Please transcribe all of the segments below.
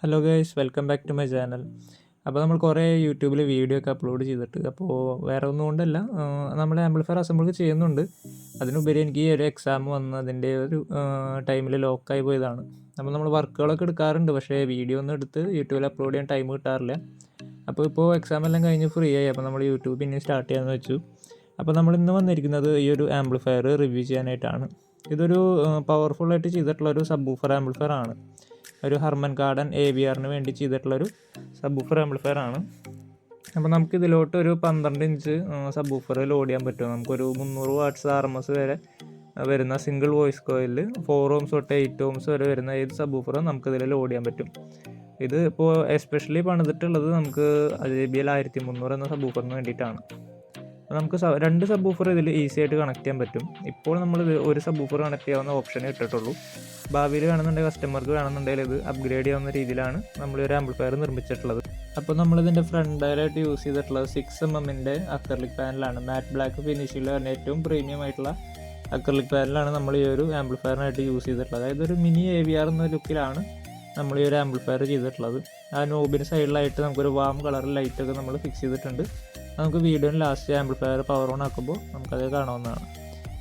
Hello guys, welcome back to my channel. അപ്പോൾ നമ്മൾ കുറേ യൂട്യൂബിൽ വീഡിയോ ഒക്കെ അപ്ലോഡ് ചെയ്തിട്ട് അപ്പോൾ വേറെ ഒന്നും കൊണ്ടല്ല, നമ്മൾ ആംപ്ലിഫയർ അസംബിൾ ചെയ്യുന്നുണ്ട്. അതിനുപരി എനിക്ക് ഈ ഒരു എക്സാം വന്ന് അതിൻ്റെ ഒരു ടൈമിൽ ലോക്കായി പോയതാണ്. അപ്പോൾ നമ്മൾ വർക്കുകളൊക്കെ എടുക്കാറുണ്ട്, പക്ഷേ വീഡിയോ ഒന്നും എടുത്ത് യൂട്യൂബിൽ അപ്ലോഡ് ചെയ്യാൻ ടൈം കിട്ടാറില്ല. അപ്പോൾ ഇപ്പോൾ എക്സാം എല്ലാം കഴിഞ്ഞ് ഫ്രീ ആയി, അപ്പോൾ നമ്മൾ യൂട്യൂബ് പിന്നെ സ്റ്റാർട്ട് ചെയ്യാമെന്ന് വെച്ചു. അപ്പോൾ നമ്മൾ ഇന്ന് വന്നിരിക്കുന്നത് ഈ ഒരു ആംപ്ലിഫയർ റിവ്യൂ ചെയ്യാനായിട്ടാണ്. ഇതൊരു പവർഫുള്ളായിട്ട് ചെയ്തിട്ടുള്ള ഒരു സബ് വൂഫർ ആംപ്ലിഫയർ ആണ്. ഒരു ഹർമൻ കാർഡൻ AVRന് വേണ്ടി ചെയ്തിട്ടുള്ളൊരു സബ് വൂഫർ ആംപ്ലിഫയർ ആണ്. അപ്പോൾ നമുക്ക് ഇതിലോട്ട് ഒരു 12 ഇഞ്ച് സബ് വൂഫർ ലോഡ് ചെയ്യാൻ പറ്റും. നമുക്കൊരു 300 വാട്ട്സ് RMS വരെ വരുന്ന സിംഗിൾ വോയിസ് കോയിൽ 4 ohms തൊട്ട് 8 ohms വരെ വരുന്ന ഏത് സബ് വൂഫറും നമുക്കിതിൽ ലോഡ് ചെയ്യാൻ പറ്റും. ഇത് ഇപ്പോൾ എസ്പെഷ്യലി പണിതിട്ടുള്ളത് നമുക്ക് JBL 1300 എന്ന സബ് വൂഫറിന് വേണ്ടിയിട്ടാണ്. നമുക്ക് 2 സബ് വൂഫർ ഇതിൽ ഈസി ആയിട്ട് കണക്ട് ചെയ്യാൻ പറ്റും. ഇപ്പോൾ നമ്മൾ ഒരു സബ് വൂഫർ കണക്ട് ചെയ്യാവുന്ന ഓപ്ഷനേ ഇട്ടിട്ടുള്ളൂ. ഭാവിയിൽ വേണമെന്നുണ്ടെങ്കിൽ കസ്റ്റമർക്ക് വേണമെന്നുണ്ടെങ്കിൽ ഇത് അപ്ഗ്രേഡ് ചെയ്യാവുന്ന രീതിയിലാണ് നമ്മൾ ഒരു ആംപ്ലിഫയർ നിർമ്മിച്ചിട്ടുള്ളത്. അപ്പോൾ നമ്മളിതിൻ്റെ ഫ്രണ്ടായിട്ട് യൂസ് ചെയ്തിട്ടുള്ളത് 6mm അക്രലിക് പാനലാണ്. മാറ്റ് ബ്ലാക്ക് ഫിനിഷിൽ തന്നെ ഏറ്റവും പ്രീമിയം ആയിട്ടുള്ള അക്രലിക് പാനലാണ് നമ്മൾ ഈ ഒരു ആംപ്ലിഫയറിനായിട്ട് യൂസ് ചെയ്തിട്ടുള്ളത്. അതായത് ഒരു മിനി AVR എന്ന ലുക്കിലാണ് നമ്മൾ ഈ ഒരു ആംപ്ലിഫയർ ചെയ്തിട്ടുള്ളത്. ആ നോബിന് സൈഡിലായിട്ട് നമുക്കൊരു വാം കളർ ലൈറ്റൊക്കെ നമ്മൾ ഫിക്സ് ചെയ്തിട്ടുണ്ട്. നമുക്ക് വീഡിയോയിൽ ലാസ്റ്റ് ആംപ്ലിഫയർ പവർ ഓൺ ആക്കുമ്പോൾ നമുക്കത് കാണാവുന്നതാണ്.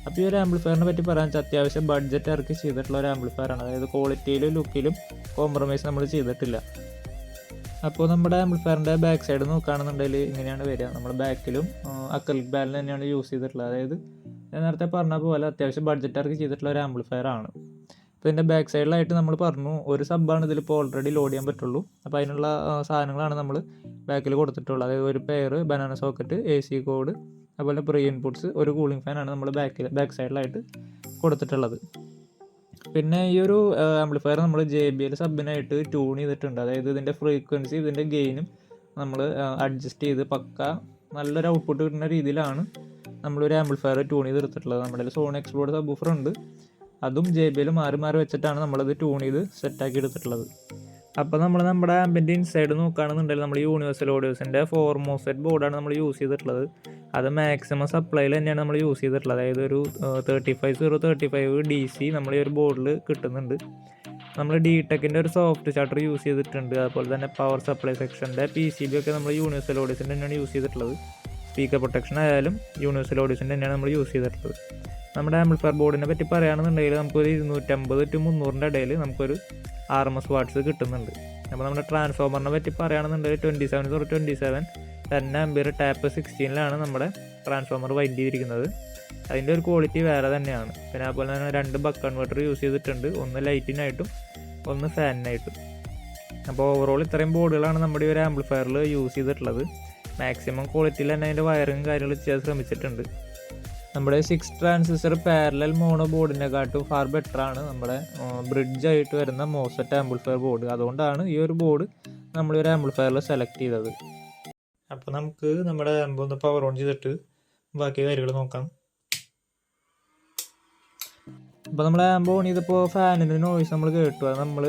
അപ്പോൾ ഈ ഒരു ആംപ്ലിഫയറിനെ പറ്റി പറയാൻ വെച്ചാൽ അത്യാവശ്യം ബഡ്ജറ്റ് ഇറക്കി ചെയ്തിട്ടുള്ള ഒരു ആംപ്ലിഫയറാണ്. അതായത് ക്വാളിറ്റിയിലും ലുക്കിലും കോംപ്രമൈസ് നമ്മൾ ചെയ്തിട്ടില്ല. അപ്പോൾ നമ്മുടെ ആംപ്ലിഫയറിൻ്റെ ബാക്ക് സൈഡ് നോക്കുകയാണെന്നുണ്ടെങ്കിൽ ഇങ്ങനെയാണ് വരിക. നമ്മൾ ബാക്കിലും അക്രലിക് പാനൽ തന്നെയാണ് യൂസ് ചെയ്തിട്ടുള്ളത്. അതായത് ഞാൻ നേരത്തെ പറഞ്ഞ പോലെ അത്യാവശ്യം ബഡ്ജറ്റ് ഇറക്കി ചെയ്തിട്ടുള്ള ഒരു ആംപ്ലിഫയർ ആണ്. അപ്പോൾ ഇതിൻ്റെ ബാക്ക് സൈഡിലായിട്ട് നമ്മൾ പറഞ്ഞു ഒരു സബ്ബാണ് ഇതിലിപ്പോൾ ഓൾറെഡി ലോഡ് ചെയ്യാൻ പറ്റുള്ളൂ. അപ്പോൾ അതിനുള്ള സാധനങ്ങളാണ് നമ്മൾ ബാക്കിൽ കൊടുത്തിട്ടുള്ളത്. അതായത് ഒരു pair banana socket, AC code, അതുപോലെ പ്രീ ഇൻപുട്ട്സ്, ഒരു കൂളിംഗ് ഫാനാണ് നമ്മൾ ബാക്ക് സൈഡിലായിട്ട് കൊടുത്തിട്ടുള്ളത്. പിന്നെ ഈ ഒരു ആംപ്ലിഫയർ നമ്മൾ JBL സബിനായിട്ട് ട്യൂൺ ചെയ്തിട്ടുണ്ട്. അതായത് ഇതിൻ്റെ ഫ്രീക്വൻസി ഇതിൻ്റെ ഗെയിനും നമ്മൾ അഡ്ജസ്റ്റ് ചെയ്ത് പക്ക നല്ലൊരു ഔട്ട്പുട്ട് കിട്ടുന്ന രീതിയിലാണ് നമ്മളൊരു ആംപ്ലിഫയർ ട്യൂൺ ചെയ്തെടുത്തിട്ടുള്ളത്. നമ്മുടെ സോണി എക്സ്പ്ലോർഡ് സബ് വൂഫർ ഉണ്ട്, അതും JBL മാറി വെച്ചിട്ടാണ് നമ്മളത് ട്യൂൺ ചെയ്ത് സെറ്റാക്കി എടുത്തിട്ടുള്ളത്. അപ്പോൾ നമ്മുടെ ആംബിൻ്റെ ഇൻസൈഡ് നോക്കുകയാണെന്നുണ്ടെങ്കിൽ നമ്മൾ യൂണിവേഴ്സൽ ഓഡിയോസിൻ്റെ 4 MOSFET ബോർഡാണ് നമ്മൾ യൂസ് ചെയ്തിട്ടുള്ളത്. അത് മാക്സിമം സപ്ലൈയിൽ തന്നെയാണ് നമ്മൾ യൂസ് ചെയ്തിട്ടുള്ളത്. അതായത് ഒരു 35035 DC നമ്മൾ ഈ ഒരു ബോർഡിൽ കിട്ടുന്നുണ്ട്. നമ്മൾ DTECൻ്റെ ഒരു സോഫ്റ്റ് ചാർട്ടർ യൂസ് ചെയ്തിട്ടുണ്ട്. അതുപോലെ തന്നെ പവർ സപ്ലൈ സെക്ഷൻ്റെ PCB ഒക്കെ നമ്മൾ യൂണിവേഴ്സൽ ഓഡിയോസിൻ്റെ തന്നെയാണ് യൂസ് ചെയ്തിട്ടുള്ളത്. സ്പീക്കർ പ്രൊട്ടക്ഷൻ ആയാലും യൂണിവേഴ്സൽ ഓഡിയോസിൻ്റെ തന്നെയാണ് നമ്മൾ യൂസ് ചെയ്തിട്ടുള്ളത്. നമ്മുടെ ആംപ്ലിഫയർ ബോർഡിനെ പറ്റി പറയുകയാണെന്നുണ്ടെങ്കിൽ നമുക്കൊരു 250 to 300 ഇടയിൽ നമുക്കൊരു RMS വാട്ട്സ് കിട്ടുന്നുണ്ട്. അപ്പോൾ നമ്മുടെ ട്രാൻസ്ഫോമറിനെ പറ്റി പറയുകയാണെന്നുണ്ടെങ്കിൽ 27/27 10 ആംപിയർ ടാപ്പ് 16ലാണ് നമ്മുടെ ട്രാൻസ്ഫോമർ വൈൻഡ് ചെയ്തിരിക്കുന്നത്. അതിൻ്റെ ഒരു ക്വാളിറ്റി വേറെ തന്നെയാണ്. പിന്നെ അതുപോലെ തന്നെ 2 ബക്ക് കൺവെർട്ടർ യൂസ് ചെയ്തിട്ടുണ്ട്, ഒന്ന് ലൈറ്റിനായിട്ടും ഒന്ന് ഫാനിനായിട്ടും. അപ്പോൾ ഓവറോൾ ഇത്രയും ബോർഡുകളാണ് നമ്മുടെ ഈ ഒരു ആംപ്ലിഫയറിൽ യൂസ് ചെയ്തിട്ടുള്ളത്. മാക്സിമം ക്വാളിറ്റിയിൽ തന്നെ അതിൻ്റെ വയറിങ് കാര്യങ്ങൾ ചെയ്യാൻ ശ്രമിച്ചിട്ടുണ്ട്. നമ്മുടെ 6 ട്രാൻസിസ്റ്റർ പാരലൽ മോണോ ബോർഡിനെക്കാട്ടും ഫാർ ബെറ്ററാണ് നമ്മുടെ ബ്രിഡ്ജായിട്ട് വരുന്ന MOSFET ആംപ്ലിഫയർ ബോർഡ്. അതുകൊണ്ടാണ് ഈ ഒരു ബോർഡ് നമ്മളൊരു ആംപ്ലിഫയറിൽ സെലക്ട് ചെയ്തത്. അപ്പോൾ നമുക്ക് നമ്മുടെ ആംബ് ഒന്ന് പവർ ഓൺ ചെയ്തിട്ട് ബാക്കി കാര്യങ്ങൾ നോക്കാം. അപ്പോൾ നമ്മൾ ആംബ് ഓൺ ചെയ്തപ്പോൾ ഫാനിൻ്റെ നോയ്സ് നമ്മൾ കേട്ടു. അത് നമ്മൾ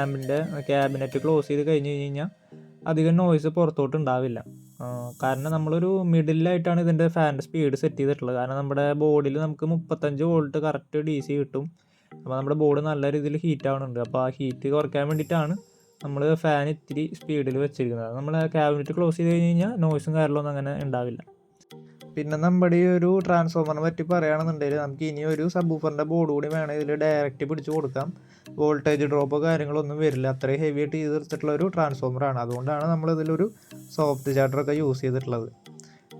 ആംബിൻ്റെ ക്യാബിനറ്റ് ക്ലോസ് ചെയ്ത് കഴിഞ്ഞ് കഴിഞ്ഞാൽ അധികം നോയ്സ് പുറത്തോട്ട് ഉണ്ടാവില്ല. കാരണം നമ്മളൊരു മിഡിലായിട്ടാണ് ഇതിൻ്റെ ഫാനിൻ്റെ സ്പീഡ് സെറ്റ് ചെയ്തിട്ടുള്ളത്. കാരണം നമ്മുടെ ബോർഡിൽ നമുക്ക് 35 വോൾട്ട് കറക്റ്റ് DC കിട്ടും. അപ്പോൾ നമ്മുടെ ബോർഡ് നല്ല രീതിയിൽ ഹീറ്റ് ആവുന്നുണ്ട്. അപ്പോൾ ആ ഹീറ്റ് കുറയ്ക്കാൻ വേണ്ടിയിട്ടാണ് നമ്മൾ ഫാൻ ഇത്തിരി സ്പീഡിൽ വെച്ചിരിക്കുന്നത്. നമ്മൾ ക്യാബിനറ്റ് ക്ലോസ് ചെയ്ത് കഴിഞ്ഞ് കഴിഞ്ഞാൽ നോയ്സും കാര്യങ്ങളൊന്നും അങ്ങനെ ഉണ്ടാവില്ല. പിന്നെ നമ്മുടെ ഈ ഒരു ട്രാൻസ്ഫോമറിനെ പറ്റി പറയുകയാണെന്നുണ്ടെങ്കിൽ നമുക്ക് ഇനി ഒരു സബ് വൂഫറിൻ്റെ ബോർഡ് കൂടി വേണം ഇതിൽ ഡയറക്റ്റ് പിടിച്ച് കൊടുക്കാം. വോൾട്ടേജ് ഡ്രോപ്പോ കാര്യങ്ങളൊന്നും വരില്ല. അത്രയും ഹെവി ആയിട്ട് ചെയ്തെടുത്തിട്ടുള്ള ഒരു ട്രാൻസ്ഫോമറാണ്. അതുകൊണ്ടാണ് നമ്മളിതിലൊരു സോഫ്റ്റ് ചാർട്ടറൊക്കെ യൂസ് ചെയ്തിട്ടുള്ളത്.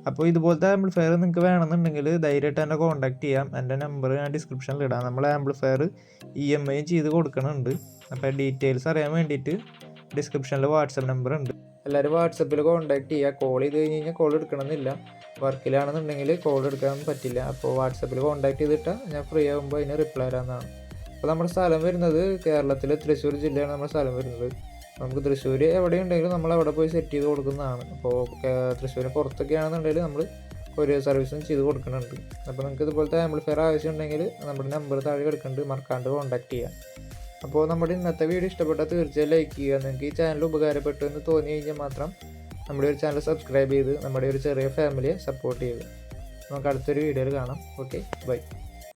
അപ്പോൾ ഇതുപോലത്തെ ആംപ്ലിഫയർ നിങ്ങൾക്ക് വേണമെന്നുണ്ടെങ്കിൽ ധൈര്യമായിട്ട് എന്നെ കോൺടാക്ട് ചെയ്യാം. എൻ്റെ നമ്പർ ഞാൻ ഡിസ്ക്രിപ്ഷനിൽ ഇടാം. നമ്മൾ ആംപ്ലിഫയർ EMI ചെയ്ത് കൊടുക്കുന്നുണ്ട്. അപ്പോൾ ഡീറ്റെയിൽസ് അറിയാൻ വേണ്ടിയിട്ട് ഡിസ്ക്രിപ്ഷനിൽ വാട്സപ്പ് നമ്പർ ഉണ്ട്. എല്ലാവരും വാട്സപ്പിൽ കോൺടാക്ട് ചെയ്യുക. കോൾ ചെയ്ത് കഴിഞ്ഞ് കഴിഞ്ഞാൽ കോൾ എടുക്കണമെന്നില്ല. വർക്കിലാണെന്നുണ്ടെങ്കിൽ കോൾ എടുക്കാൻ പറ്റില്ല. അപ്പോൾ വാട്സപ്പിൽ കോൺടാക്ട് ചെയ്തിട്ടാൽ ഞാൻ ഫ്രീ ആകുമ്പോൾ അതിന് റിപ്ലൈ തരാമെന്നാണ്. അപ്പോൾ നമ്മുടെ സ്ഥലം വരുന്നത് കേരളത്തിൽ തൃശ്ശൂർ ജില്ലയാണ് നമ്മുടെ സ്ഥലം വരുന്നത്. നമുക്ക് തൃശ്ശൂർ എവിടെയുണ്ടെങ്കിലും നമ്മൾ അവിടെ പോയി സെറ്റ് ചെയ്ത് കൊടുക്കുന്നതാണ്. അപ്പോൾ തൃശ്ശൂരിന് പുറത്തൊക്കെ ആണെന്നുണ്ടെങ്കിൽ നമ്മൾ കൊറിയർ സർവീസും ചെയ്ത് കൊടുക്കുന്നുണ്ട്. അപ്പോൾ നിങ്ങൾക്ക് ഇതുപോലത്തെ ആംപ്ലിഫയർ ആവശ്യമുണ്ടെങ്കിൽ നമ്മുടെ നമ്പർ താഴെ കിടക്കുന്നുണ്ട്, മറക്കാണ്ട് കോൺടാക്ട് ചെയ്യാം. അപ്പോൾ നമ്മുടെ ഇന്നത്തെ വീഡിയോ ഇഷ്ടപ്പെട്ടാൽ തീർച്ചയായും ലൈക്ക് ചെയ്യുക. നിങ്ങൾക്ക് ഈ ചാനൽ ഉപകാരപ്പെട്ടു എന്ന് തോന്നി കഴിഞ്ഞാൽ മാത്രം നമ്മുടെ ഒരു ചാനൽ സബ്സ്ക്രൈബ് ചെയ്ത് നമ്മുടെ ഒരു ചെറിയ ഫാമിലിയെ സപ്പോർട്ട് ചെയ്യുക. നമുക്ക് അടുത്തൊരു വീഡിയോയിൽ കാണാം. Okay, by.